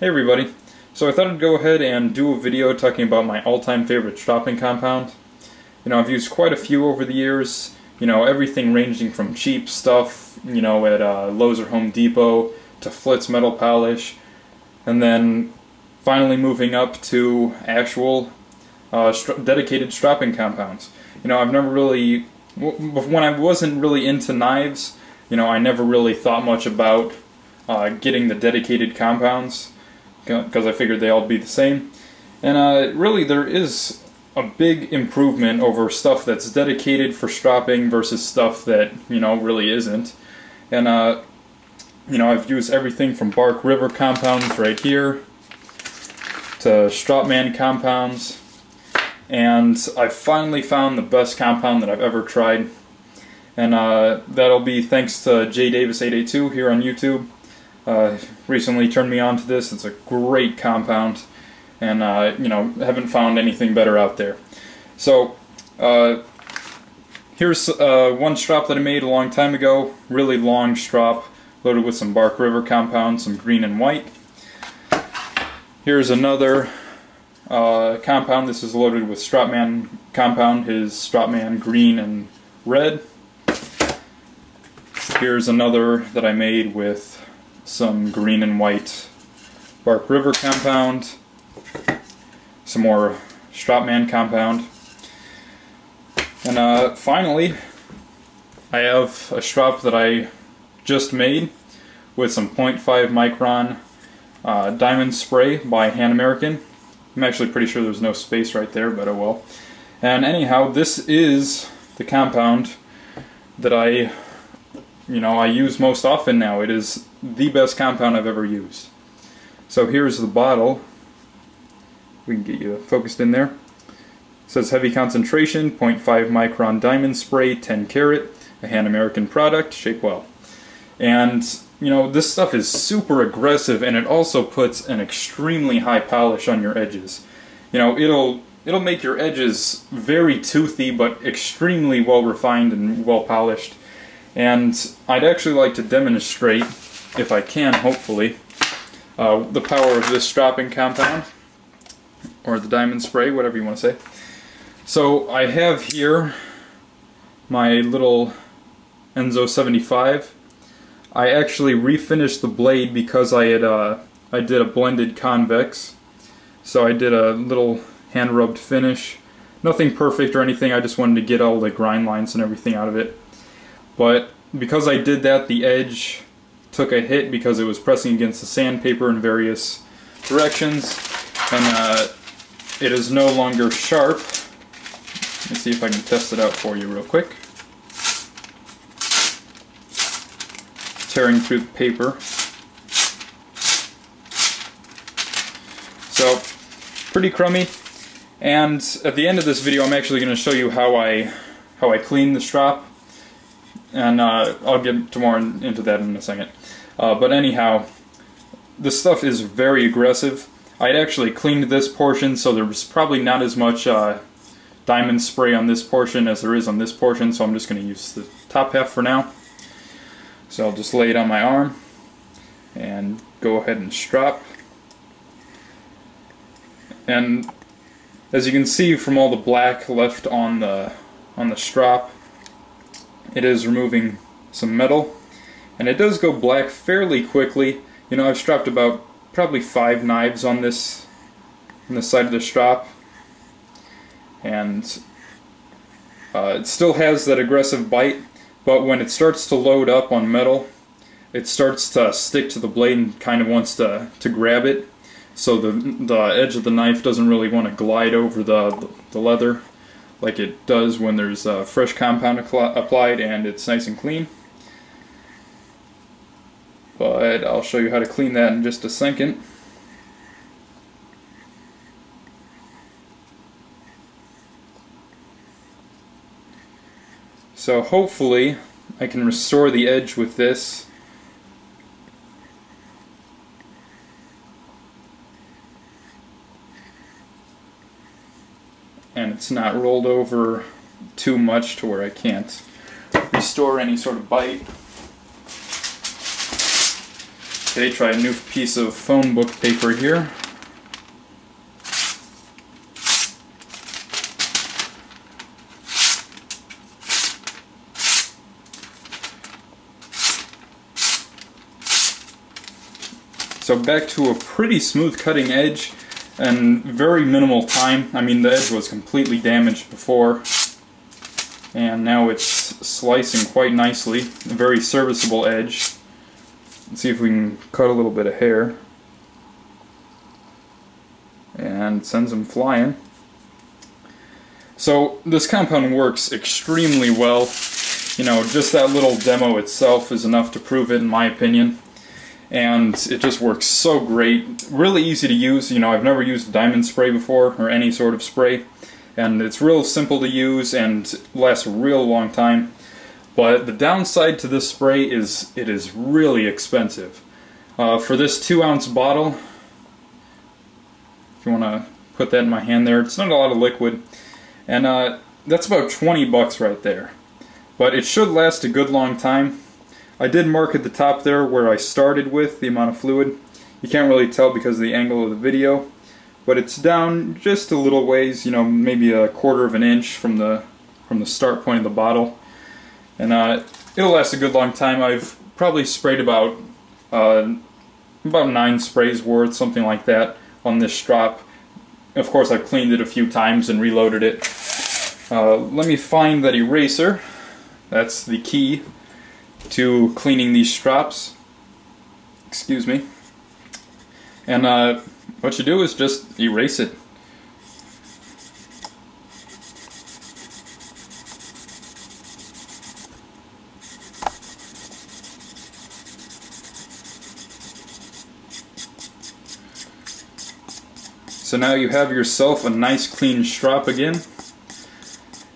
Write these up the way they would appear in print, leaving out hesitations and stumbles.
Hey everybody, so I thought I'd go ahead and do a video talking about my all-time favorite stropping compound. I've used quite a few over the years, everything ranging from cheap stuff, at Lowe's or Home Depot, to Flitz metal polish, and then finally moving up to actual dedicated stropping compounds. I've never really, when I wasn't really into knives, I never really thought much about getting the dedicated compounds, because I figured they all be the same. And really there is a big improvement over stuff that's dedicated for stropping versus stuff that, really isn't. And I've used everything from Bark River compounds right here to Stropping compounds, and I finally found the best compound that I've ever tried. And that'll be thanks to J Davis 882 here on YouTube. Recently turned me on to this. It's a great compound, and haven't found anything better out there. So here's one strop that I made a long time ago, really long strop, loaded with some Bark River compound, some green and white. Here's another compound. This is loaded with Stropping compound, his Stropping green and red. Here's another that I made with some green and white Bark River compound, some more Stropping compound, and finally I have a strop that I just made with some 0.5 micron Diamond Spray by Handamerican. I'm actually pretty sure there's no space right there, but oh well. And anyhow, this is the compound that I use most often now. It is the best compound I've ever used. So here's the bottle. We can get you focused in there. It says heavy concentration, 0.5 micron diamond spray, 10 karat, a Handamerican product, shape well. And this stuff is super aggressive, and it also puts an extremely high polish on your edges. It'll make your edges very toothy, but extremely well refined and well polished. And I'd actually like to demonstrate, if I can, hopefully, the power of this stropping compound, or the diamond spray, whatever you want to say. So I have here my little Enzo 75. I actually refinished the blade because I did a blended convex. So I did a little hand rubbed finish. Nothing perfect or anything, I just wanted to get all the grind lines and everything out of it. But because I did that, the edge took a hit because it was pressing against the sandpaper in various directions, and it is no longer sharp. Let's see if I can test it out for you real quick. Tearing through the paper. So, pretty crummy. And at the end of this video, I'm actually going to show you how I clean the strop. And I'll get more into that in a second. But anyhow, this stuff is very aggressive. I'd actually cleaned this portion, so there was probably not as much diamond spray on this portion as there is on this portion, so I'm just going to use the top half for now. So I'll just lay it on my arm and go ahead and strop. And as you can see from all the black left on the strop, it is removing some metal, and it does go black fairly quickly. I've stropped about probably 5 knives on this side of the strop, and it still has that aggressive bite, but when it starts to load up on metal, it starts to stick to the blade and kind of wants to grab it, so the edge of the knife doesn't really want to glide over the leather like it does when there's fresh compound applied and it's nice and clean. But I'll show you how to clean that in just a second. So hopefully I can restore the edge with this. And it's not rolled over too much to where I can't restore any sort of bite. Okay, try a new piece of phone book paper here. So back to a pretty smooth cutting edge and very minimal time. I mean, the edge was completely damaged before, and now it's slicing quite nicely. A very serviceable edge. Let's see if we can cut a little bit of hair. And sends them flying. So this compound works extremely well. You know, just that little demo itself is enough to prove it, in my opinion. And it just works so great. Really easy to use. You know, I've never used diamond spray before, or any sort of spray. And it's real simple to use and lasts a real long time. But the downside to this spray is it is really expensive. For this 2-ounce bottle, if you want to put that in my hand there, it's not a lot of liquid. And that's about 20 bucks right there. But it should last a good long time. I did mark at the top there where I started with the amount of fluid. You can't really tell because of the angle of the video, but it's down just a little ways, you know, maybe a quarter of an inch from the start point of the bottle. And it'll last a good long time. I've probably sprayed about 9 sprays worth, something like that, on this strop. Of course, I've cleaned it a few times and reloaded it. Let me find that eraser. That's the key to cleaning these strops. Excuse me. And what you do is just erase it. So now you have yourself a nice clean strop again,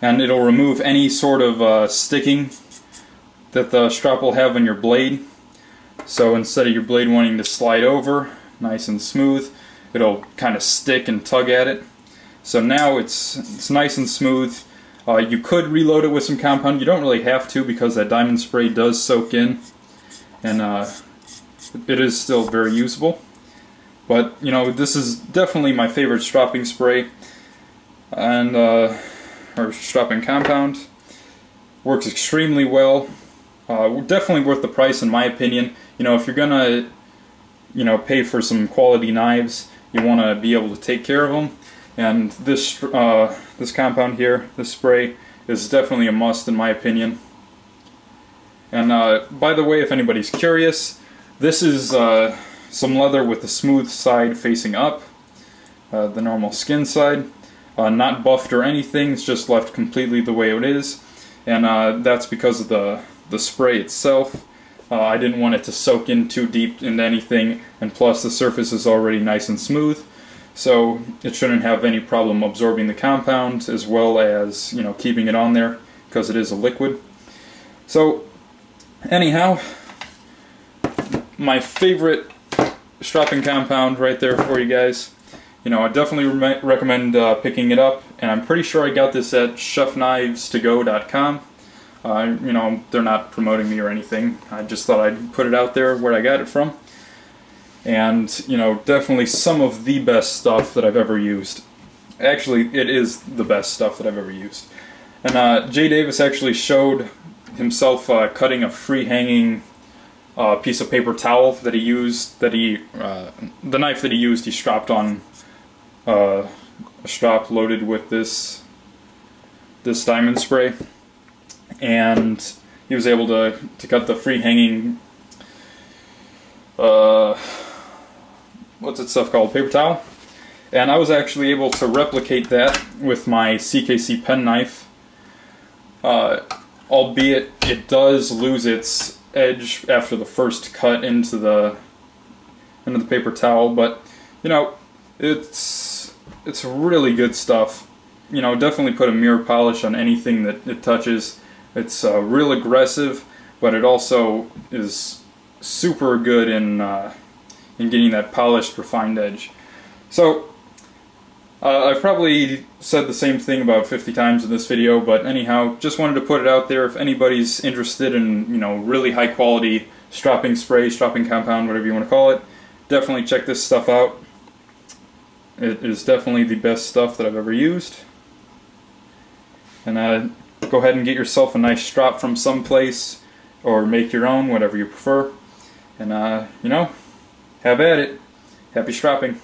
and it'll remove any sort of sticking that the strop will have on your blade. So instead of your blade wanting to slide over nice and smooth, it'll kind of stick and tug at it. So now it's nice and smooth. You could reload it with some compound. You don't really have to because that diamond spray does soak in, and it is still very usable. But you know, this is definitely my favorite stropping spray, and or stropping compound. Works extremely well. Definitely worth the price, in my opinion. You know, if you're gonna, you know, pay for some quality knives, you want to be able to take care of them. And this this compound here, this spray, is definitely a must, in my opinion. And by the way, if anybody's curious, this is some leather with the smooth side facing up, the normal skin side, not buffed or anything. It's just left completely the way it is, and that's because of the spray itself. I didn't want it to soak in too deep into anything, and plus the surface is already nice and smooth, so it shouldn't have any problem absorbing the compound as well as, you know, keeping it on there because it is a liquid. So anyhow, my favorite stropping compound right there for you guys. You know, I definitely recommend picking it up, and I'm pretty sure I got this at chefknivesToGo.com. You know, they're not promoting me or anything. I just thought I'd put it out there where I got it from. And, you know, definitely some of the best stuff that I've ever used. Actually, it is the best stuff that I've ever used. And Jay Davis actually showed himself cutting a free-hanging piece of paper towel that he used, the knife that he used, he stropped on a strop loaded with this diamond spray. And he was able to cut the free hanging, what's that stuff called, paper towel. And I was actually able to replicate that with my CKC pen knife, albeit it does lose its edge after the first cut into the paper towel. But you know, it's really good stuff. You know, definitely put a mirror polish on anything that it touches. It's real aggressive, but it also is super good in getting that polished, refined edge. So I've probably said the same thing about 50 times in this video, but anyhow, just wanted to put it out there. If anybody's interested in, you know, really high quality stropping spray, stropping compound, whatever you want to call it. Definitely check this stuff out. It is definitely the best stuff that I've ever used. And go ahead and get yourself a nice strop from someplace, or make your own, whatever you prefer. And you know, have at it. Happy stropping.